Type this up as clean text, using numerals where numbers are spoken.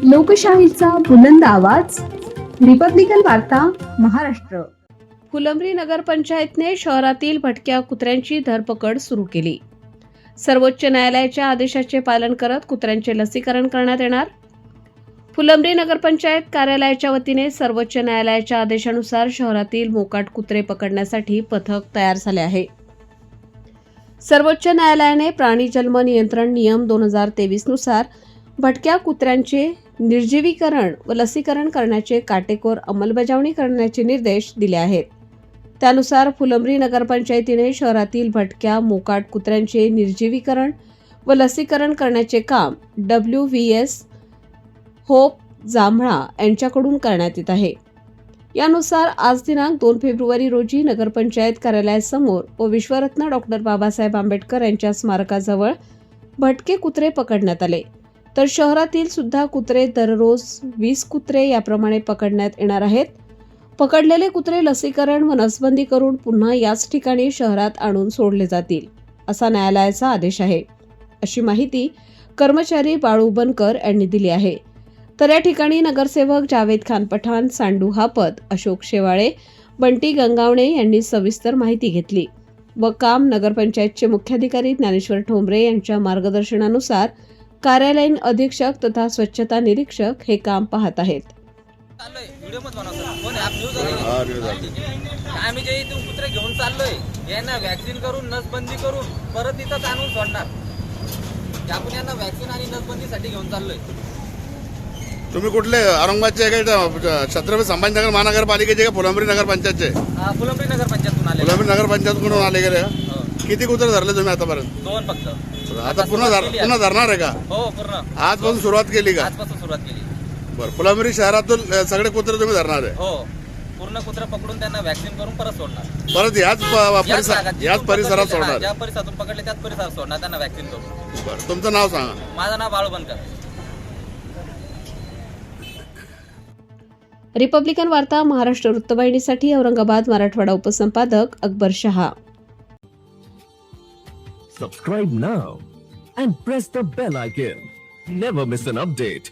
लोकशाहीचा बुलंद आवाज, रिपब्लिकन वार्ता, महाराष्ट्र. फुलंब्री नगरपंचायतने शहरातील भटक्या कुत्र्यांची धरपकड सुरू केली. सर्वोच्च न्यायालयाच्या आदेशाचे पालन करत कुत्र्यांचे लसीकरण करण्यात येणार. फुलंब्री नगरपंचायत कार्यालयाच्या वतीने सर्वोच्च न्यायालयाच्या आदेशानुसार शहरातील मोकाट कुत्रे पकडण्यासाठी पथक तयार झाले आहे. सर्वोच्च न्यायालयाने प्राणी जन्म नियंत्रण नियम 2023 नुसार भटक्या कुत्र्यांचे निर्जीवीकरण व लसीकरण करण्याचे काटेकोर अंमलबजावणी करण्याचे निर्देश दिले आहेत. त्यानुसार फुलंब्री नगरपंचायतीने शहरातील भटक्या मोकाट कुत्र्यांचे निर्जीवीकरण व लसीकरण करण्याचे काम WVS होप जांभळा यांच्याकडून करण्यात येत आहे. यानुसार आज दिनांक 2 फेब्रुवारी रोजी नगरपंचायत कार्यालयासमोर व विश्वरत्न डॉक्टर बाबासाहेब आंबेडकर यांच्या स्मारकाजवळ भटके कुत्रे पकडण्यात आले. तर शहरातील सुद्धा कुत्रे दररोज 20 कुत्रे याप्रमाणे पकडण्यात येणार आहेत. पकडलेले कुत्रे लसीकरण व नसबंदी करून पुन्हा याच ठिकाणी शहरात आणून सोडले जातील, असा न्यायालयाचा आदेश आहे, अशी माहिती कर्मचारी बाळू बनकर यांनी दिली आहे. तर या ठिकाणी नगरसेवक जावेद खान पठाण, सांडू हापत, अशोक शेवाळे, बंटी गंगावणे यांनी सविस्तर माहिती घेतली व काम नगरपंचायतचे मुख्याधिकारी ज्ञानेश्वर ठोंबरे यांच्या मार्गदर्शनानुसार कार्यालयीन अधीक्षक तथा स्वच्छता निरीक्षक हे काम पाहत आहेत. आम्ही जे इथून कुत्रे घेऊन चाललोय यांना वॅक्सिन करून नसबंदी करून परत इथं आणून सोडणार. आपण यांना वॅक्सिन आणि नसबंदीसाठी घेऊन चाललोय. तुम्ही कुठले औरंगाबादचे का छत्रपती संभाजीनगर महानगरपालिकेचे का फुलंब्री नगरपंचायतचे? फुलंब्री नगरपंचायतून आले. फुलंब्री नगरपंचायतकडून आले गेले. किती कुत्रे धरले तुम्ही आतापर्यंत? 2 फक्त. आता पुन्हा धरणार आहे का? हो, पूर्ण आजपासून सुरुवात केली का? आजपासून सुरुवात केली. बरं, फुलंब्री शहरातून सगळे कुत्रे तुम्ही धरणार आहे? हो, पूर्ण कुत्रे पकडून त्यांना वॅक्सिन करून परत सोडणार. परत याच परिसरात सोडणार? ज्या परिसरातून पकडले त्याच परिसरात सोडणार त्यांना वॅक्सिन करून. बरं, तुमचं नाव सांगा. माझं नाव बाळू बनकर. रिपब्लिकन वार्ता Maharashtra वृत्तवाहिनीसाठी Aurangabad Marathwada उपसंपादक Akbar Shah. Subscribe now and press the bell icon. Never miss an update.